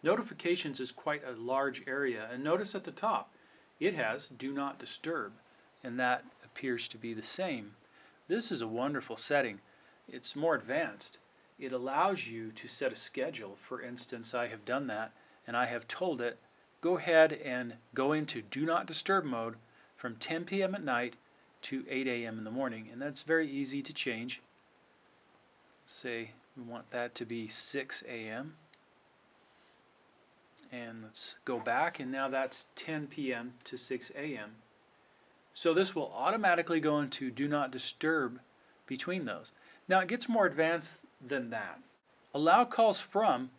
Notifications is quite a large area, and notice at the top it has Do Not Disturb, and that appears to be the same. This is a wonderful setting. It's more advanced. It allows you to set a schedule. For instance, I have done that, and I have told it, go ahead and go into Do Not Disturb mode from 10 p.m. at night to 8 a.m. in the morning, and that's very easy to change. Say we want that to be 6 a.m. and let's go back, and now that's 10 p.m. to 6 a.m. So this will automatically go into Do Not Disturb between those. Now it gets more advanced than that. Allow Calls From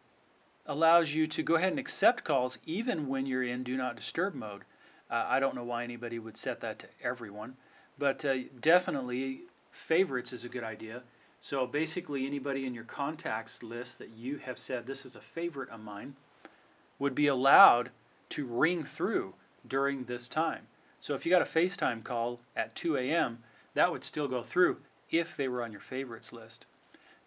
allows you to go ahead and accept calls even when you're in Do Not Disturb mode. I don't know why anybody would set that to everyone, but definitely favorites is a good idea. So basically anybody in your contacts list that you have said this is a favorite of mine would be allowed to ring through during this time. So if you got a FaceTime call at 2 a.m., that would still go through if they were on your favorites list.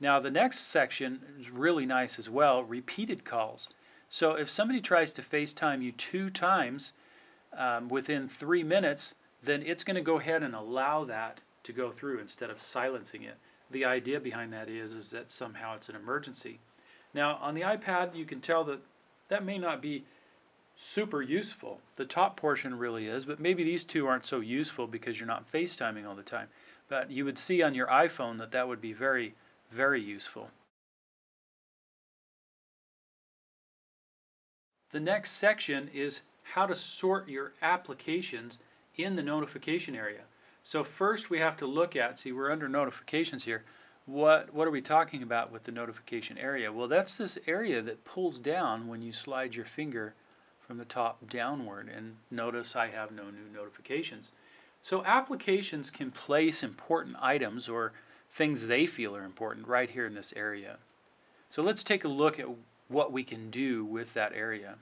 Now the next section is really nice as well, repeated calls. So if somebody tries to FaceTime you 2 times within 3 minutes, then it's going to go ahead and allow that to go through instead of silencing it. The idea behind that is that somehow it's an emergency. Now on the iPad you can tell that that may not be super useful. The top portion really is, but maybe these two aren't so useful because you're not FaceTiming all the time. But you would see on your iPhone that that would be very, very useful. The next section is how to sort your applications in the notification area. So first we have to look at, see we're under notifications here, what are we talking about with the notification area? Well, that's this area that pulls down when you slide your finger from the top downward, and notice I have no new notifications. So applications can place important items or things they feel are important right here in this area. So let's take a look at what we can do with that area.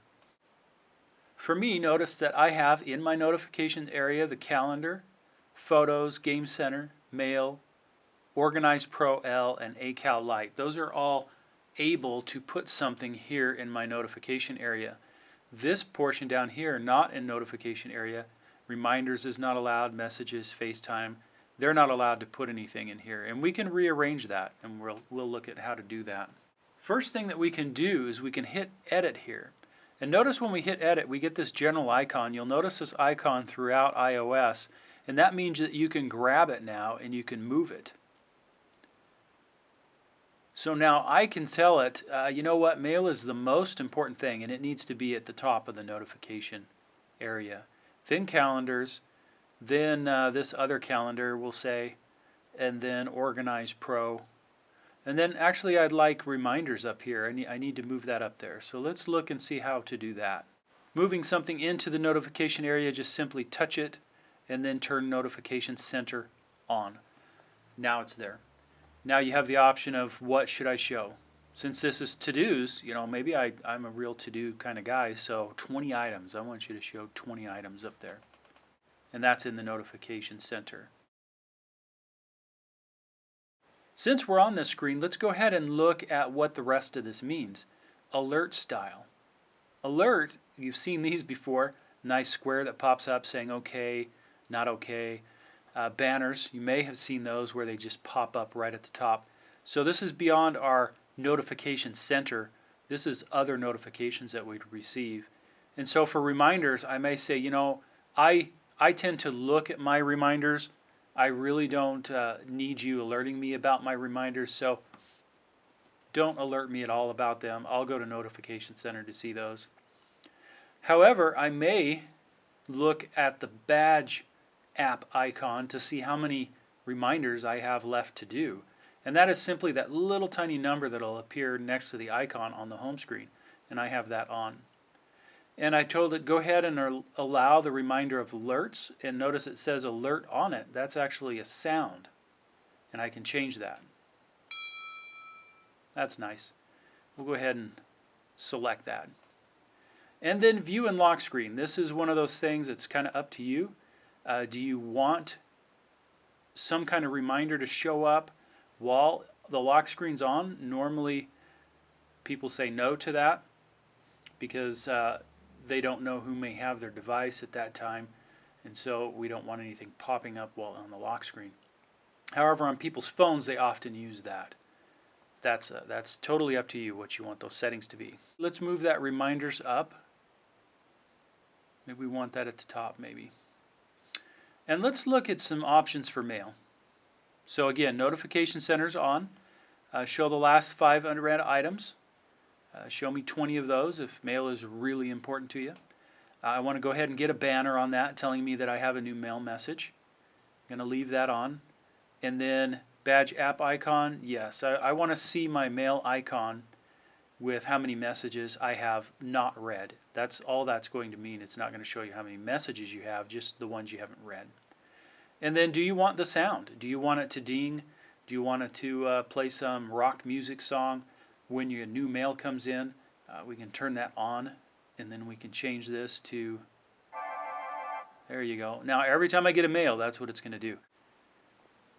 For me, notice that I have in my notifications area the calendar, photos, game center, mail, Organize Pro L, and ACal Lite. Those are all able to put something here in my notification area. This portion down here, not in notification area, reminders is not allowed, messages, FaceTime, they're not allowed to put anything in here. And we can rearrange that, and we'll look at how to do that. First thing that we can do is we can hit edit here. And notice when we hit edit, we get this general icon. You'll notice this icon throughout iOS, and that means that you can grab it now and you can move it. So now I can tell it, you know what, mail is the most important thing, and it needs to be at the top of the notification area. Then calendars, then this other calendar we'll say, and then Organize Pro. And then actually I'd like reminders up here. I need to move that up there. So let's look and see how to do that. Moving something into the notification area, just simply touch it and then turn Notification Center on. Now it's there. Now you have the option of what should I show. Since this is to-dos, you know, maybe I'm a real to-do kind of guy, so 20 items. I want you to show 20 items up there. And that's in the Notification Center. Since we're on this screen, let's go ahead and look at what the rest of this means. Alert style. Alert, you've seen these before. Nice square that pops up saying okay, not okay. Banners, you may have seen those where they just pop up right at the top. So this is beyond our notification center. This is other notifications that we'd receive. And so for reminders, I may say, you know, I tend to look at my reminders. I really don't need you alerting me about my reminders, so don't alert me at all about them. I'll go to Notification Center to see those. However, I may look at the badge app icon to see how many reminders I have left to do. And that is simply that little tiny number that will appear next to the icon on the home screen. And I have that on. And I told it go ahead and allow the reminder of alerts, and notice it says alert on it. That's actually a sound, and I can change that. That's nice. We'll go ahead and select that. And then view and lock screen. This is one of those things that's kind of up to you. Do you want some kind of reminder to show up while the lock screen's on? Normally people say no to that. because they don't know who may have their device at that time, and so we don't want anything popping up while on the lock screen. However, on people's phones, they often use that. That's totally up to you what you want those settings to be. Let's move that reminders up. Maybe we want that at the top, maybe. And let's look at some options for mail. So again, notification center's on. Show the last 5 unread items. Show me 20 of those if mail is really important to you. I want to go ahead and get a banner on that telling me that I have a new mail message. I'm going to leave that on. And then badge app icon, yes, I want to see my mail icon with how many messages I have not read. That's all that's going to mean. It's not going to show you how many messages you have, just the ones you haven't read. And then, do you want the sound? Do you want it to ding? Do you want it to play some rock music song when your new mail comes in? We can turn that on, and then we can change this to, there you go. Now every time I get a mail, that's what it's going to do.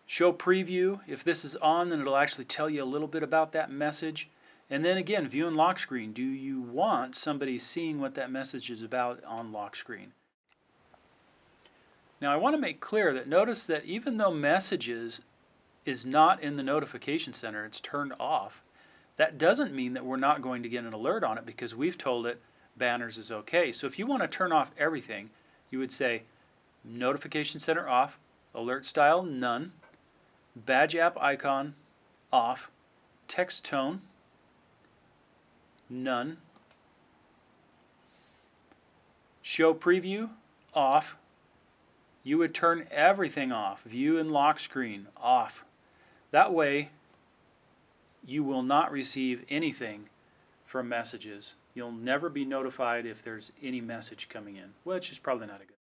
Show preview. If this is on, then it'll actually tell you a little bit about that message. And then again, view and lock screen. Do you want somebody seeing what that message is about on lock screen? Now I want to make clear that notice that even though messages is not in the notification center, it's turned off, that doesn't mean that we're not going to get an alert on it because we've told it banners is okay. So if you want to turn off everything, you would say notification center off, alert style none, badge app icon off, text tone none, show preview off. You would turn everything off, view and lock screen off. That way you will not receive anything from messages. You'll never be notified if there's any message coming in, which is probably not a good